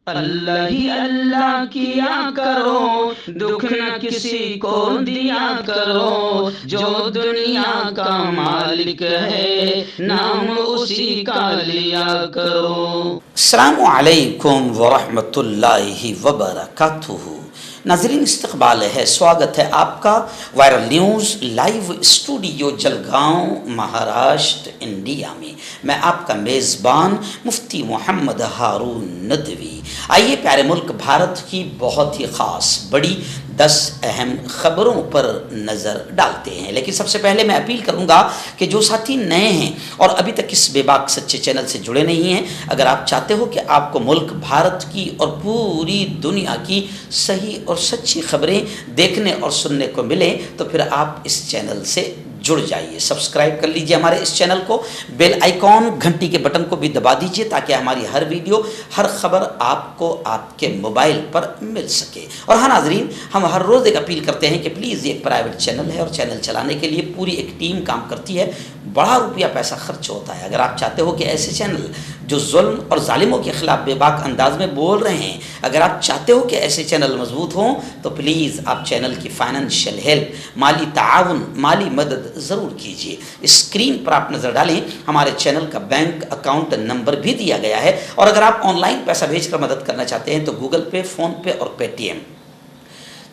اللہ ہی اللہ کیا کرو، دکھ نہ کسی کو دیا کرو، جو دنیا کا مالک ہے نام اسی کا لیا کرو۔ السلام علیکم ورحمۃ اللہ وبرکاتہ۔ ناظرین، استقبال ہے، سواگت ہے آپ کا viral news live studio Jalgaon, Maharashtra, India میں۔ میں آپ کا میزبان مفتی محمد ہارون ندوی۔ آئیے پیارے ملک بھارت کی بہت ہی خاص بڑی 10 اہم خبروں پر نظر ڈالتے ہیں، لیکن سب سے پہلے میں اپیل کروں گا کہ جو ساتھی نئے ہیں اور ابھی تک اس بے باک سچے چینل سے جڑے نہیں ہیں، اگر آپ چاہتے ہو کہ آپ کو ملک بھارت کی اور پوری دنیا کی صحیح اور سچی خبریں دیکھنے اور سننے کو ملیں تو پھر آپ اس چینل سے جڑ جائیے، سبسکرائب کر لیجئے ہمارے اس چینل کو، بیل آئیکن گھنٹی کے بٹن کو بھی دبا دیجئے تاکہ ہماری ہر ویڈیو، ہر خبر آپ کو آپ کے موبائل پر مل سکے۔ اور ہاں ناظرین، ہم ہر روز ایک اپیل کرتے ہیں کہ پلیز یہ ایک پرائیویٹ چینل ہے اور چینل چلانے کے لیے پوری ایک ٹیم کام کرتی ہے، بڑا روپیہ پیسہ خرچ ہوتا ہے۔ اگر آپ چاہتے ہو کہ ایسے چینل جو ظلم اور ظالموں کے خلاف بے باک انداز میں بول رہے ہیں، اگر آپ چاہتے ہو کہ ایسے چینل مضبوط ہوں تو پلیز آپ چینل کی فائنینشیل ہیلپ، مالی تعاون، مالی مدد ضرور کیجیے۔ اسکرین پر آپ نظر ڈالیں، ہمارے چینل کا بینک اکاؤنٹ نمبر بھی دیا گیا ہے، اور اگر آپ آن لائن پیسہ بھیج کر مدد کرنا چاہتے ہیں تو گوگل پے، فون پے اور پے ٹی ایم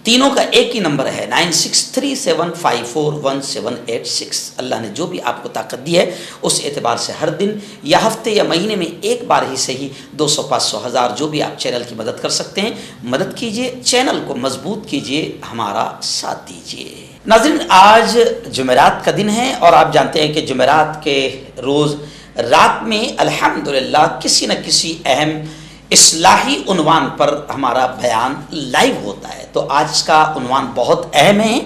تینوں کا ایک ہی نمبر ہے، 9637541786۔ اللہ نے جو بھی آپ کو طاقت دی ہے اس اعتبار سے ہر دن یا ہفتے یا مہینے میں ایک بار ہی صحیح 200، 500، 1000 جو بھی آپ چینل کی مدد کر سکتے ہیں مدد کیجئے، چینل کو مضبوط کیجئے، ہمارا ساتھ دیجئے۔ ناظرین، آج جمعرات کا دن ہے اور آپ جانتے ہیں کہ جمعرات کے روز رات میں الحمدللہ کسی نہ کسی اہم اصلاحی عنوان پر ہمارا بیان لائیو ہوتا ہے۔ تو آج کا عنوان بہت اہم ہے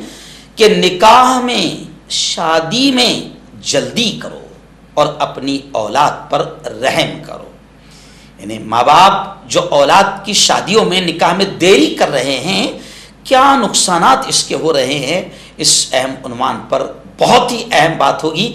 کہ نکاح میں، شادی میں جلدی کرو اور اپنی اولاد پر رحم کرو۔ یعنی ماں باپ جو اولاد کی شادیوں میں، نکاح میں دیری کر رہے ہیں، کیا نقصانات اس کے ہو رہے ہیں، اس اہم عنوان پر بہت ہی اہم بات ہوگی۔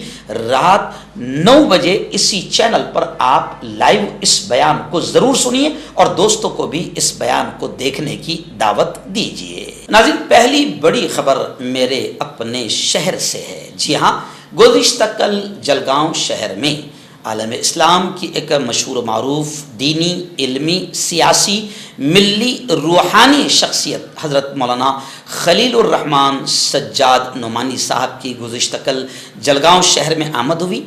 رات 9 بجے اسی چینل پر آپ لائیو اس بیان کو ضرور سنیے اور دوستوں کو بھی اس بیان کو دیکھنے کی دعوت دیجیے۔ ناظرین، پہلی بڑی خبر میرے اپنے شہر سے ہے۔ جی ہاں، گزشتہ کل جلگاؤں شہر میں عالم اسلام کی ایک مشہور و معروف دینی، علمی، سیاسی، ملی، روحانی شخصیت حضرت مولانا خلیل الرحمن سجاد نعمانی صاحب کی گزشتہ کل جلگاؤں شہر میں آمد ہوئی۔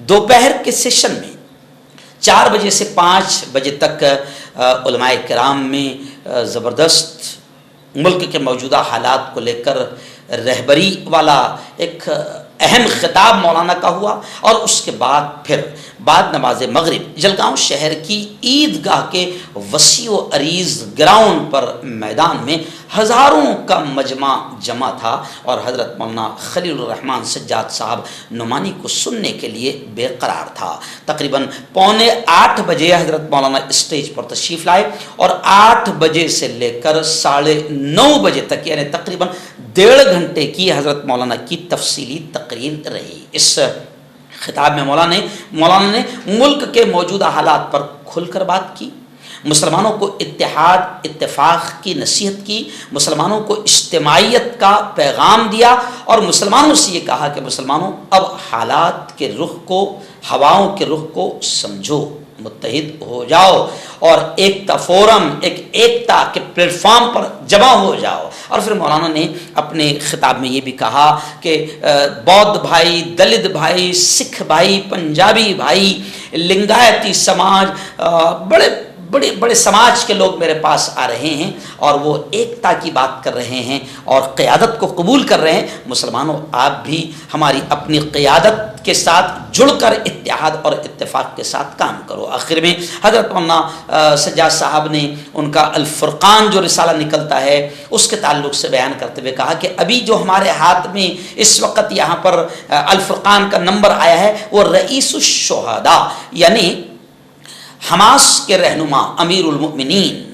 دوپہر کے سیشن میں 4 بجے سے 5 بجے تک علماء کرام میں زبردست ملک کے موجودہ حالات کو لے کر رہبری والا ایک اہم خطاب مولانا کا ہوا، اور اس کے بعد پھر بعد نماز مغرب جلگاؤں شہر کی عیدگاہ کے وسیع و عریض گراؤنڈ پر میدان میں ہزاروں کا مجمع جمع تھا اور حضرت مولانا خلیل الرحمن سجاد صاحب نعمانی کو سننے کے لیے بے قرار تھا۔ تقریباً 7:45 بجے حضرت مولانا اسٹیج پر تشریف لائے اور 8 بجے سے لے کر 9:30 بجے تک، یعنی تقریباً 1.5 گھنٹے کی حضرت مولانا کی تفصیلی تقریر رہی۔ اس خطاب میں مولانا نے ملک کے موجودہ حالات پر کھل کر بات کی، مسلمانوں کو اتحاد، اتفاق کی نصیحت کی، مسلمانوں کو اجتماعیت کا پیغام دیا اور مسلمانوں سے یہ کہا کہ مسلمانوں، اب حالات کے رخ کو، ہواؤں کے رخ کو سمجھو، متحد ہو جاؤ اور ایکتا فورم، ایکتا کے پلیٹ فارم پر جمع ہو جاؤ۔ اور پھر مولانا نے اپنے خطاب میں یہ بھی کہا کہ بودھ بھائی، دلت بھائی، سکھ بھائی، پنجابی بھائی، لنگایتی سماج، بڑے سماج کے لوگ میرے پاس آ رہے ہیں اور وہ ایکتا کی بات کر رہے ہیں اور قیادت کو قبول کر رہے ہیں۔ مسلمانوں، آپ بھی ہماری اپنی قیادت کے ساتھ جڑ کر اتحاد اور اتفاق کے ساتھ کام کرو۔ آخر میں حضرت مولانا سجاد صاحب نے ان کا الفرقان جو رسالہ نکلتا ہے اس کے تعلق سے بیان کرتے ہوئے کہا کہ ابھی جو ہمارے ہاتھ میں اس وقت یہاں پر الفرقان کا نمبر آیا ہے وہ رئیس الشہداء، یعنی حماس کے رہنما امیر المؤمنین،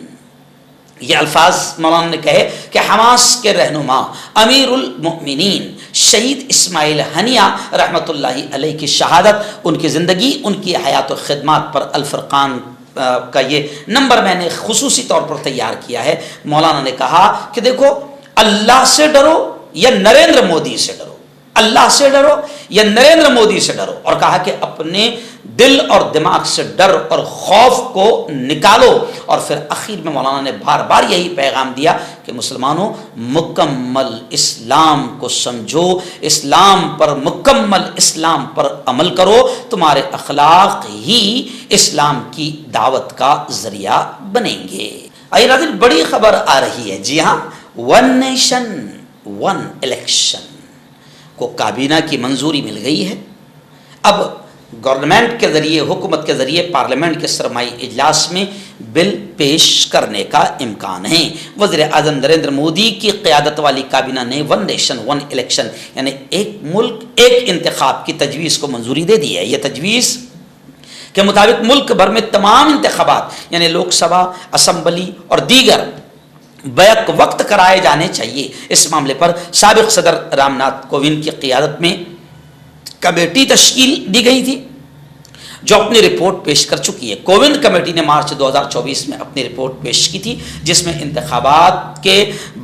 یہ الفاظ مولانا نے کہے کہ حماس کے رہنما امیر المؤمنین شہید اسماعیل ہنیہ رحمۃ اللہ علیہ کی شہادت، ان کی زندگی، ان کی حیات و خدمات پر الفرقان کا یہ نمبر میں نے خصوصی طور پر تیار کیا ہے. مولانا نے کہا کہ دیکھو اللہ سے ڈرو یا نریندر مودی سے ڈرو، اللہ سے ڈرو یا نریندر مودی سے ڈرو، اور کہا کہ اپنے دل اور دماغ سے ڈر اور خوف کو نکالو. اور پھر اخیر میں مولانا نے بار بار یہی پیغام دیا کہ مسلمانوں مکمل اسلام کو سمجھو، اسلام پر مکمل اسلام پر عمل کرو، تمہارے اخلاق ہی اسلام کی دعوت کا ذریعہ بنیں گے. آئیے ناظرین، بڑی خبر آ رہی ہے. جی ہاں، ون نیشن ون الیکشن کو کابینہ کی منظوری مل گئی ہے. اب گورنمنٹ کے ذریعے، حکومت کے ذریعے پارلیمنٹ کے سرمائی اجلاس میں بل پیش کرنے کا امکان ہے. وزیر اعظم نریندر مودی کی قیادت والی کابینہ نے ون نیشن ون الیکشن یعنی ایک ملک ایک انتخاب کی تجویز کو منظوری دے دی ہے. یہ تجویز کے مطابق ملک بھر میں تمام انتخابات یعنی لوک سبھا، اسمبلی اور دیگر بیک وقت کرائے جانے چاہیے. اس معاملے پر سابق صدر رام ناتھ کووند کی قیادت میں کمیٹی تشکیل دی گئی تھی جو اپنی رپورٹ پیش کر چکی ہے. کووند کمیٹی نے مارچ 2024 میں اپنی رپورٹ پیش کی تھی جس میں انتخابات کے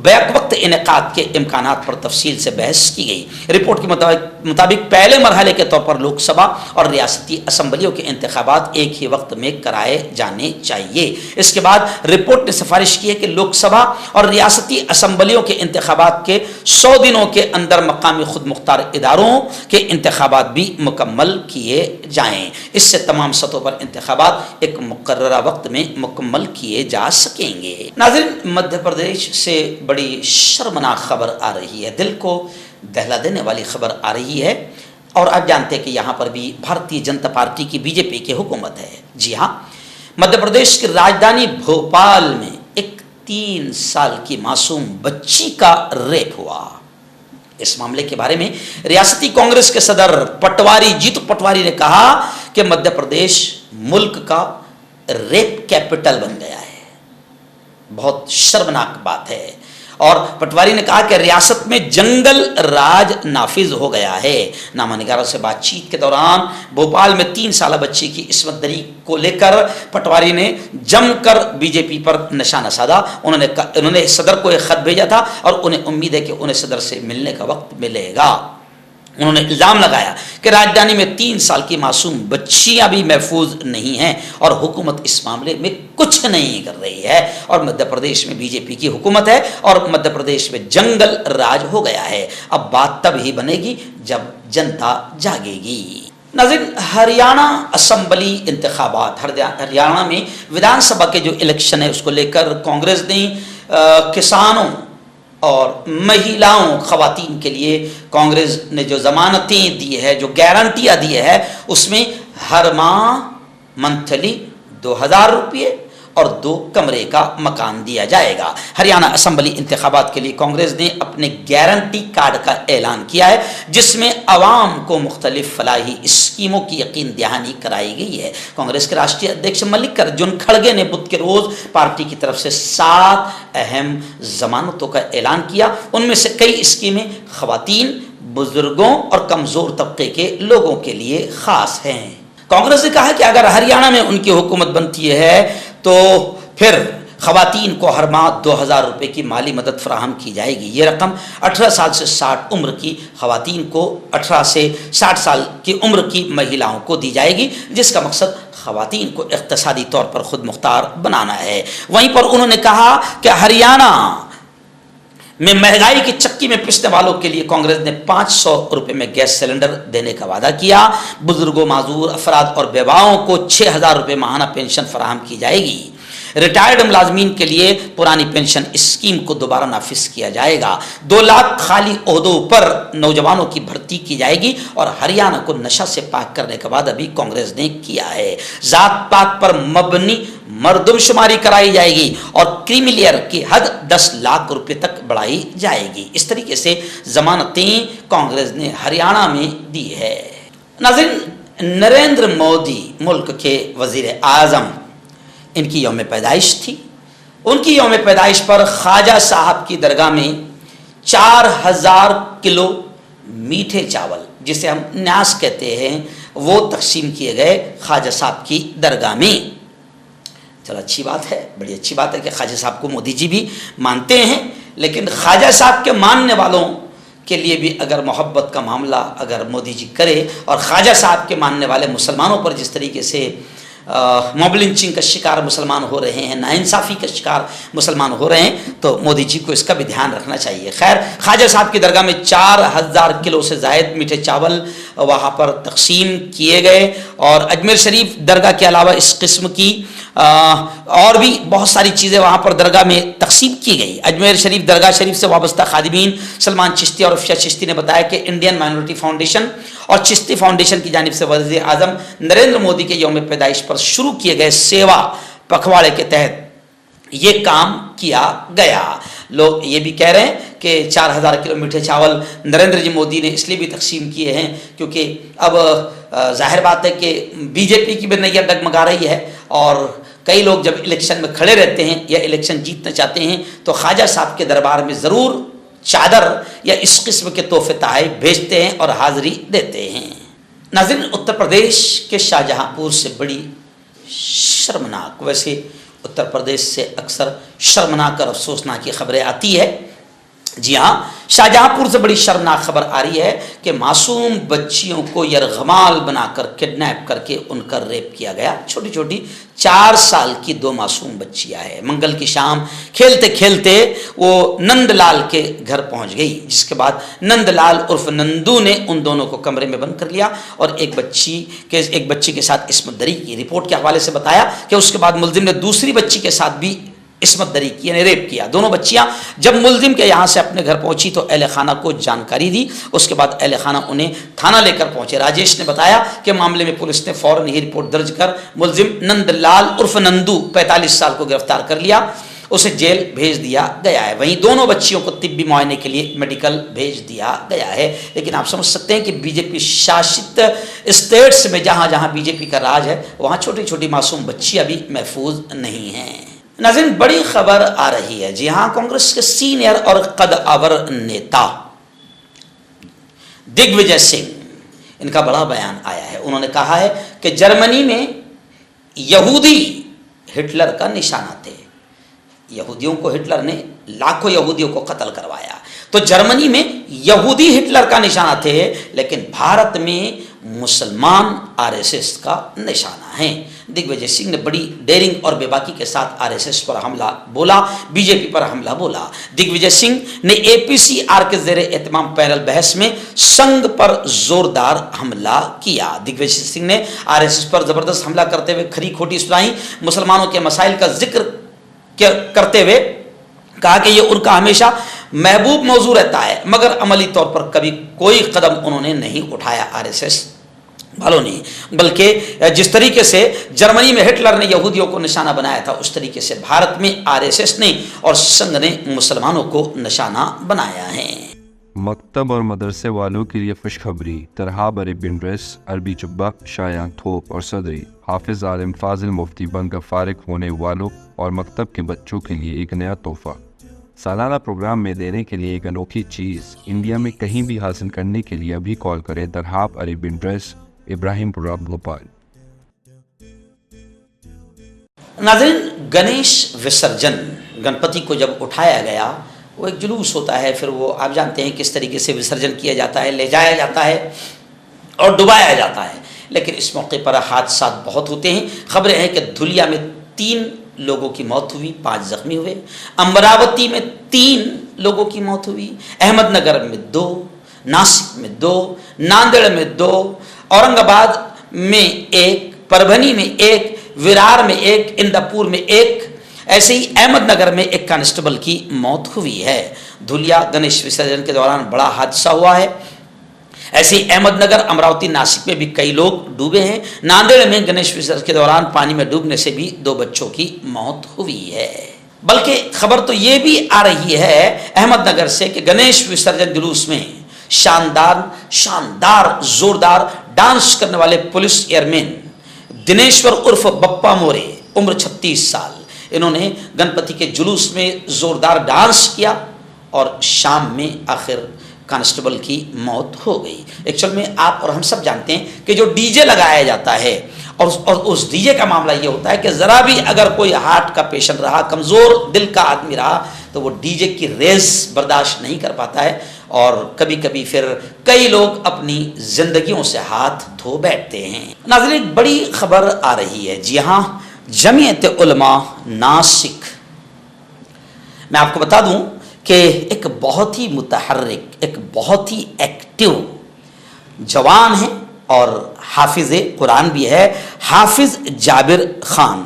بیک وقت انعقاد کے امکانات پر تفصیل سے بحث کی گئی. رپورٹ کے مطابق پہلے مرحلے کے طور پر لوک سبھا اور ریاستی اسمبلیوں کے انتخابات ایک ہی وقت میں کرائے جانے چاہیے. اس کے بعد رپورٹ نے سفارش کی ہے کہ لوک سبھا اور ریاستی اسمبلیوں کے انتخابات کے 100 دنوں کے اندر مقامی خود مختار اداروں کے انتخابات بھی مکمل کیے جائیں. اس سے تمام سطحوں پر انتخابات ایک مقررہ وقت میں مکمل کیے جا سکیں گے. ناظرین، مدھیہ پردیش سے بڑی شرمناک خبر آ رہی ہے، دل کو دہلا دینے والی خبر آ رہی ہے. اور آپ جانتے ہیں کہ یہاں پر بھی بھارتیہ جنتا پارٹی کی BJP کی حکومت ہے. جی ہاں، مدھیہ پردیش کی راجدھانی بھوپال میں ایک 3 سال کی معصوم بچی کا ریپ ہوا. اس معاملے کے بارے میں ریاستی کانگریس کے صدر پٹواری جیتو پٹواری نے کہا کہ مدھیہ پردیش ملک کا ریپ کیپٹل بن گیا ہے. بہت شرمناک بات ہے. اور پٹواری نے کہا کہ ریاست میں جنگل راج نافذ ہو گیا ہے. نامہ نگاروں سے بات چیت کے دوران بھوپال میں 3 سالہ بچی کی عصمت دری کو لے کر پٹواری نے جم کر BJP پر نشانہ سادھا. انہوں نے صدر کو ایک خط بھیجا تھا اور انہیں امید ہے کہ انہیں صدر سے ملنے کا وقت ملے گا. انہوں نے الزام لگایا کہ راجدھانی میں 3 سال کی معصوم بچیاں بھی محفوظ نہیں ہیں اور حکومت اس معاملے میں کچھ نہیں کر رہی ہے. اور مدھیہ پردیش میں BJP کی حکومت ہے اور مدھیہ پردیش میں جنگل راج ہو گیا ہے. اب بات تب ہی بنے گی جب جنتا جاگے گی. ناظرین، ہریانہ اسمبلی انتخابات، ہریانہ میں ودھان سبھا کے جو الیکشن ہے اس کو لے کر کانگریس نے کسانوں اور مہیلاؤں، خواتین کے لیے کانگریس نے جو ضمانتیں دی ہے، جو گارنٹیاں دی ہے، اس میں ہر ماہ منتھلی 2000 روپے اور 2 کمرے کا مکان دیا جائے گا. ہریانہ اسمبلی انتخابات کے لیے کانگریس نے اپنے گارنٹی کارڈ کا اعلان کیا ہے جس میں عوام کو مختلف فلاحی اسکیموں کی یقین دہانی کرائی گئی ہے. کانگریس کے راشٹریہ ادھیکش ملکارجن کھڑگے نے بدھ کے روز پارٹی کی طرف سے 7 اہم ضمانتوں کا اعلان کیا. ان میں سے کئی اسکیمیں خواتین، بزرگوں اور کمزور طبقے کے لوگوں کے لیے خاص ہیں. کانگریس نے کہا کہ اگر ہریانہ میں ان کی حکومت بنتی ہے تو پھر خواتین کو ہر ماہ 2000 روپے کی مالی مدد فراہم کی جائے گی. یہ رقم 18 سال سے 60 عمر کی خواتین کو 18 سے 60 سال کی عمر کی مہیلاؤں کو دی جائے گی، جس کا مقصد خواتین کو اقتصادی طور پر خود مختار بنانا ہے. وہیں پر انہوں نے کہا کہ ہریانہ میں مہنگائی کی چکی میں پسنے والوں کے لیے کانگریس نے 500 روپے میں گیس سلنڈر دینے کا وعدہ کیا. بزرگوں، معذور افراد اور بیواؤں کو 6000 روپے ماہانہ پینشن فراہم کی جائے گی. ریٹائرڈ ملازمین کے لیے پرانی پینشن اسکیم کو دوبارہ نافذ کیا جائے گا. 2 لاکھ خالی عہدوں پر نوجوانوں کی بھرتی کی جائے گی اور ہریانہ کو نشہ سے پاک کرنے کا وعدہ بھی کانگریس نے کیا ہے. ذات پات پر مبنی مردم شماری کرائی جائے گی اور کریمی لیئر کی حد 10 لاکھ روپے تک بڑھائی جائے گی. اس طریقے سے ضمانتیں کانگریس نے ہریانہ میں دی ہے. ناظرین، نریندر مودی ملک کے وزیر اعظم، ان کی یوم پیدائش تھی. ان کی یوم پیدائش پر خواجہ صاحب کی درگاہ میں 4000 کلو میٹھے چاول، جسے ہم نیاز کہتے ہیں، وہ تقسیم کیے گئے خواجہ صاحب کی درگاہ میں. چلو اچھی بات ہے، بڑی اچھی بات ہے کہ خواجہ صاحب کو مودی جی بھی مانتے ہیں، لیکن خواجہ صاحب کے ماننے والوں کے لیے بھی اگر محبت کا معاملہ اگر مودی جی کرے اور خواجہ صاحب کے ماننے والے مسلمانوں پر جس طریقے سے موب لنچنگ کا شکار مسلمان ہو رہے ہیں، ناانصافی کا شکار مسلمان ہو رہے ہیں، تو مودی جی کو اس کا بھی دھیان رکھنا چاہیے۔ خیر، خواجہ صاحب کی درگاہ میں 4000 کلو سے زائد میٹھے چاول وہاں پر تقسیم کیے گئے، اور اجمیر شریف درگاہ کے علاوہ اس قسم کی اور بھی بہت ساری چیزیں وہاں پر درگاہ میں تقسیم کی گئی۔ اجمیر شریف درگاہ شریف سے وابستہ خادمین سلمان چشتی اور افشا چشتی نے بتایا کہ انڈین مائنورٹی فاؤنڈیشن اور چشتی فاؤنڈیشن کی جانب سے وزیر اعظم نریندر مودی کے یوم پیدائش پر شروع کیے گئے سیوا پکھواڑے کے تحت یہ کام کیا گیا۔ لوگ یہ بھی کہہ رہے ہیں کہ 4000 کلو میٹھے چاول نریندر جی مودی نے اس لیے بھی تقسیم کیے ہیں کیونکہ اب ظاہر بات ہے کہ بی جے پی کی بھی نیا ڈگمگا رہی ہے، اور کئی لوگ جب الیکشن میں کھڑے رہتے ہیں یا الیکشن جیتنا چاہتے ہیں تو خواجہ صاحب کے دربار میں ضرور چادر یا اس قسم کے تحفے تحائف بھیجتے ہیں اور حاضری دیتے ہیں۔ ناظرین، اتر پردیش کے شاہجہاں پور سے بڑی شرمناک، ویسے اتر پردیش سے اکثر شرمناک اور افسوسناک کی خبریں آتی ہے، جی ہاں، شاہجہاں پور سے بڑی شرمناک خبر آ رہی ہے کہ معصوم بچیوں کو یرغمال بنا کر کڈنیپ کر کے ان کا ریپ کیا گیا۔ چھوٹی چھوٹی 4 سال کی 2 معصوم بچیاں ہیں۔ منگل کی شام کھیلتے کھیلتے وہ نند لال کے گھر پہنچ گئی، جس کے بعد نند لال عرف نندو نے ان دونوں کو کمرے میں بند کر لیا اور ایک بچی کے ساتھ عصمت دری کی۔ رپورٹ کے حوالے سے بتایا کہ اس کے بعد ملزم نے دوسری بچی کے ساتھ بھی عصمت دری کی، یعنی ریپ کیا۔ دونوں بچیاں جب ملزم کے یہاں سے اپنے گھر پہنچی تو اہل خانہ کو جانکاری دی، اس کے بعد اہل خانہ انہیں تھانہ لے کر پہنچے۔ راجیش نے بتایا کہ معاملے میں پولیس نے فوراً ہی رپورٹ درج کر ملزم نند لال عرف نندو 45 سال کو گرفتار کر لیا، اسے جیل بھیج دیا گیا ہے۔ وہیں دونوں بچیوں کو طبی معائنے کے لیے میڈیکل بھیج دیا گیا ہے۔ لیکن آپ سمجھ سکتے ہیں کہ بی جے پی شاشت اسٹیٹس میں جہاں جہاں بی جے پی کا راج ہے وہاں چھوٹی چھوٹی معصوم بچیاں بھی محفوظ نہیں ہیں۔ ناظرین، بڑی خبر آ رہی ہے، جی ہاں، کانگریس کے سینئر اور قد آور نیتا دگ وجے سنگھ، ان کا بڑا بیان آیا ہے۔ انہوں نے کہا ہے کہ جرمنی میں یہودی ہٹلر کا نشانہ تھے، یہودیوں کو ہٹلر نے لاکھوں یہودیوں کو قتل کروایا، تو جرمنی میں یہودی ہٹلر کا نشانہ تھے، لیکن بھارت میں مسلمان آر ایس ایس کا نشانہ ہیں۔ دگ وجے سنگھ نے بڑی ڈیرنگ اور بے باکی کے ساتھ آر ایس ایس پر حملہ بولا، بی جے پی پر حملہ بولا۔ دگ وجے سنگھ نے اے پی سی آر کے زیر اہتمام پینل بحث میں سنگھ پر زوردار حملہ کیا۔ دگ وجے سنگھ نے آر ایس ایس پر زبردست حملہ کرتے ہوئے کھری کھوٹی سنائی، مسلمانوں کے مسائل کا ذکر کرتے ہوئے کہا کہ یہ ان کا ہمیشہ محبوب موضوع رہتا ہے، مگر عملی طور پر کبھی کوئی قدم انہوں نے نہیں اٹھایا آر ایس ایس والوں نے، بلکہ جس طریقے سے جرمنی میں ہٹلر نے یہودیوں کو نشانہ بنایا تھا اس طریقے سے بھارت میں آر ایس ایس نے اور سنگھ نے مسلمانوں کو نشانہ بنایا ہے۔ مکتب اور مدرسے والوں کے لیے خوشخبری، ترہاب عربین ڈریس، عربی جبہ، شایان تھوپ اور صدری، حافظ عالم فاضل مفتی بن کر فارغ ہونے والوں اور مکتب کے بچوں کے لیے ایک نیا تحفہ۔ سالانہ پروگرام میں دینے کے لیے ایک انوکھی چیز انڈیا میں کہیں بھی حاصل کرنے کے لیے ابھی کال کریں۔ ترہاب عربین ڈریس، ابراہیم پورہ، بھوپال۔ ناظرین، گنیش وسرجن، گنپتی کو جب اٹھایا گیا وہ ایک جلوس ہوتا ہے، پھر وہ آپ جانتے ہیں کس طریقے سے وسرجن کیا جاتا ہے، لے جایا جاتا ہے اور ڈبایا جاتا ہے، لیکن اس موقع پر حادثات بہت ہوتے ہیں۔ خبریں ہیں کہ دھلیا میں 3 لوگوں کی موت ہوئی، 5 زخمی ہوئے، امراوتی میں 3 لوگوں کی موت ہوئی، احمد نگر میں 2، ناسک میں 2، ناندیڑ میں 2، اورنگ آباد میں 1، پربھنی میں 1، ورار میں 1، انداپور میں 1، ایسے ہی احمد نگر میں ایک کانسٹیبل کی موت ہوئی ہے۔ دھلیا گنیش وسرجن کے دوران بڑا حادثہ ہوا ہے۔ ایسے ہی احمد نگر، امراوتی، ناسک میں بھی کئی لوگ ڈوبے ہیں۔ ناندیڑ میں گنیش وسرجن کے دوران پانی میں ڈوبنے سے بھی 2 بچوں کی موت ہوئی ہے۔ بلکہ خبر تو یہ بھی آ رہی ہے احمد نگر سے کہ گنیش وسرجن جلوس میں شاندار زوردار ڈانس کرنے والے پولیس ایئرمین دنیشور عرف بپا مورے، عمر 36 سال، انہوں نے گنپتی کے جلوس میں زوردار ڈانس کیا اور شام میں آخر کانسٹیبل کی موت ہو گئی۔ ایکچوئل میں آپ اور ہم سب جانتے ہیں کہ جو ڈی جے لگایا جاتا ہے اور اس ڈیجے کا معاملہ یہ ہوتا ہے کہ ذرا بھی اگر کوئی ہارٹ کا پیشنٹ رہا, کمزور دل کا آدمی رہا, تو وہ ڈی جے کی ریس برداشت نہیں کر پاتا ہے, اور کبھی کبھی پھر کئی لوگ اپنی زندگیوں سے ہاتھ دھو بیٹھتے ہیں. ناظرین, بڑی خبر آ رہی ہے. جی ہاں, جمعیت علماء ناسک, میں آپ کو بتا دوں کہ ایک بہت ہی متحرک, ایک بہت ہی ایکٹیو جوان ہیں اور حافظ قرآن بھی ہے, حافظ جابر خان,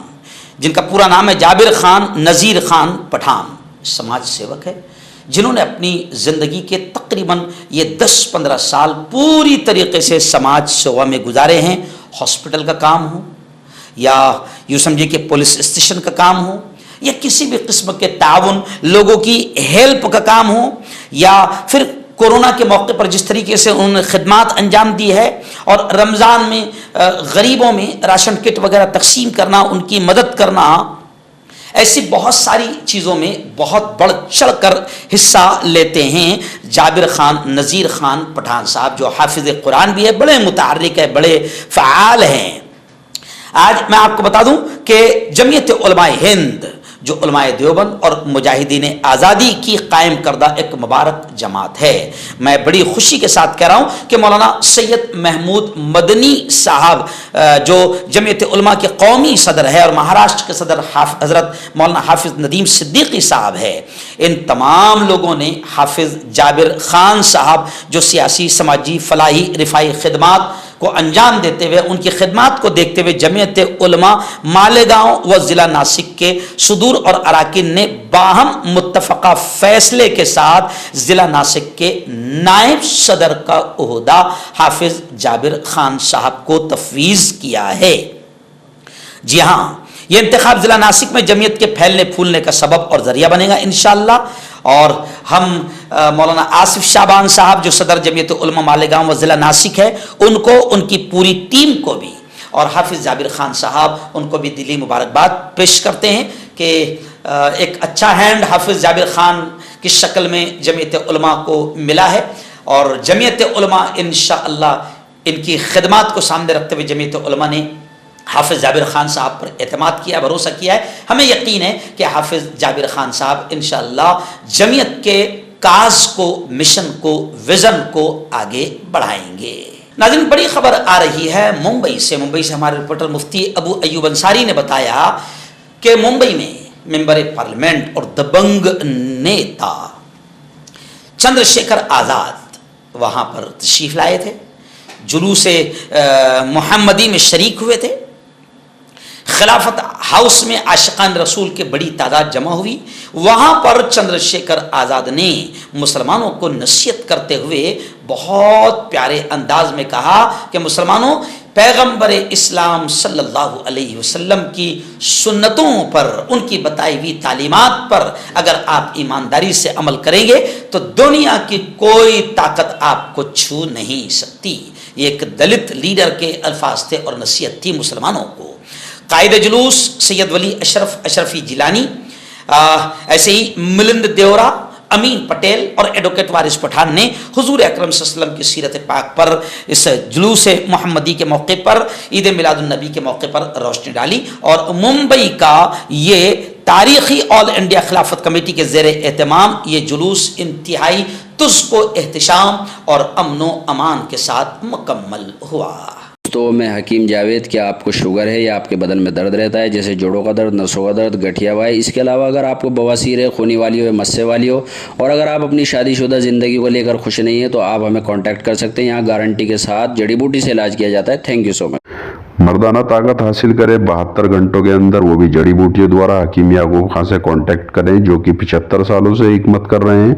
جن کا پورا نام ہے جابر خان نذیر خان پٹھان. سماج سیوک ہے جنہوں نے اپنی زندگی کے تقریباً یہ 10-15 سال پوری طریقے سے سماج سیوا میں گزارے ہیں. ہاسپٹل کا کام ہو, یا یوں سمجھے کہ پولیس اسٹیشن کا کام ہو, یا کسی بھی قسم کے تعاون, لوگوں کی ہیلپ کا کام ہو, یا پھر کورونا کے موقع پر جس طریقے سے انہوں نے خدمات انجام دی ہے, اور رمضان میں غریبوں میں راشن کٹ وغیرہ تقسیم کرنا, ان کی مدد کرنا, ایسی بہت ساری چیزوں میں بہت بڑھ چڑھ کر حصہ لیتے ہیں جابر خان نذیر خان پٹھان صاحب, جو حافظ قرآن بھی ہے, بڑے متحرک ہے, بڑے فعال ہیں. آج میں آپ کو بتا دوں کہ جمعیت علماء ہند, جو علماء دیوبند اور مجاہدین آزادی کی قائم کردہ ایک مبارک جماعت ہے, میں بڑی خوشی کے ساتھ کہہ رہا ہوں کہ مولانا سید محمود مدنی صاحب, جو جمعیت علماء کے قومی صدر ہے, اور مہاراشٹر کے صدر حضرت مولانا حافظ ندیم صدیقی صاحب ہے, ان تمام لوگوں نے حافظ جابر خان صاحب, جو سیاسی, سماجی, فلاحی, رفاہی خدمات کو انجام دیتے ہوئے, ان کی خدمات کو دیکھتے ہوئے جمعیت علماء مالیگاؤں و ضلع ناسک کے صدور اور اراکین نے باہم متفقہ فیصلے کے ساتھ ضلع ناسک کے نائب صدر کا عہدہ حافظ جابر خان صاحب کو تفویض کیا ہے. جی ہاں, یہ انتخاب ضلع ناسک میں جمعیت کے پھیلنے پھولنے کا سبب اور ذریعہ بنے گا انشاءاللہ. اور ہم مولانا آصف شعبان صاحب, جو صدر جمعیت علماء مالیگاؤں و ضلع ناسک ہے, ان کو, ان کی پوری ٹیم کو بھی, اور حافظ جابر خان صاحب, ان کو بھی دلی مبارکباد پیش کرتے ہیں کہ ایک اچھا ہینڈ حافظ جابر خان کی شکل میں جمعیت علماء کو ملا ہے. اور جمعیت علماء انشاءاللہ ان کی خدمات کو سامنے رکھتے ہوئے جمعیت علماء نے حافظ جابر خان صاحب پر اعتماد کیا, بھروسہ کیا ہے. ہمیں یقین ہے کہ حافظ جابر خان صاحب انشاءاللہ جمعیت کے کاز کو, مشن کو, ویژن کو آگے بڑھائیں گے. ناظرین, بڑی خبر آ رہی ہے ممبئی سے. ممبئی سے ہمارے رپورٹر مفتی ابو ایوب انصاری نے بتایا کہ ممبئی میں ممبر پارلیمنٹ اور دبنگ نیتا چندر شیکھر آزاد وہاں پر تشریف لائے تھے, جلوس محمدی میں شریک ہوئے تھے. خلافت ہاؤس میں عاشقان رسول کے بڑی تعداد جمع ہوئی. وہاں پر چندر شیکھر آزاد نے مسلمانوں کو نصیحت کرتے ہوئے بہت پیارے انداز میں کہا کہ مسلمانوں, پیغمبر اسلام صلی اللہ علیہ وسلم کی سنتوں پر, ان کی بتائی ہوئی تعلیمات پر اگر آپ ایمانداری سے عمل کریں گے تو دنیا کی کوئی طاقت آپ کو چھو نہیں سکتی. یہ ایک دلت لیڈر کے الفاظ تھے اور نصیحت تھی مسلمانوں کو. قائد جلوس سید ولی اشرفی جیلانی, ایسے ہی ملند دیورا, امین پٹیل اور ایڈوکیٹ وارث پٹھان نے حضور اکرم صلی اللہ علیہ وسلم کی سیرت پاک پر اس جلوس محمدی کے موقع پر, عید میلاد النبی کے موقع پر روشنی ڈالی. اور ممبئی کا یہ تاریخی آل انڈیا خلافت کمیٹی کے زیر اہتمام یہ جلوس انتہائی تجھ کو احتشام اور امن و امان کے ساتھ مکمل ہوا. تو میں حکیم جاوید, کیا آپ کو شوگر ہے یا آپ کے بدن میں درد رہتا ہے, جیسے جوڑوں کا درد, نسوں کا درد, گٹھیا ہوا ہے؟ اس کے علاوہ اگر آپ کو بواسیر ہے, خونی والی ہو, مسے والی ہو, اور اگر آپ اپنی شادی شدہ زندگی کو لے کر خوش نہیں ہیں تو آپ ہمیں کانٹیکٹ کر سکتے ہیں. یہاں گارنٹی کے ساتھ جڑی بوٹی سے علاج کیا جاتا ہے. تھینک یو سو مچ. مردانہ طاقت حاصل کرے 72 گھنٹوں کے اندر, وہ بھی جڑی بوٹیوں دوارا, حکیم یعقوب خان سے کانٹیکٹ کریں جو کہ 75 سالوں سے حکمت کر رہے ہیں.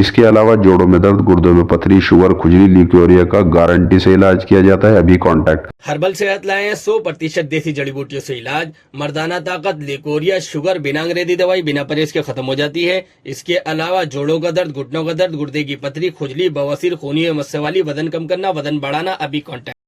اس کے علاوہ جوڑوں میں درد, گردوں میں پتھری, شوگر, کھجلی, لیکوریا کا گارنٹی سے علاج کیا جاتا ہے. ابھی کانٹیکٹ. ہربل صحت لائے ہیں 100% دیسی جڑی بوٹیوں سے علاج. مردانہ طاقت, لیکوریا, شوگر بنا انگریزی دوائی, بنا پرہیز کے ختم ہو جاتی ہے. اس کے علاوہ جوڑوں کا درد, گھٹنوں کا درد, گردے کی پتھری, کھجلی, بواسیر, خونی مسے والی, وزن کم کرنا, وزن بڑھانا. ابھی کانٹیکٹ.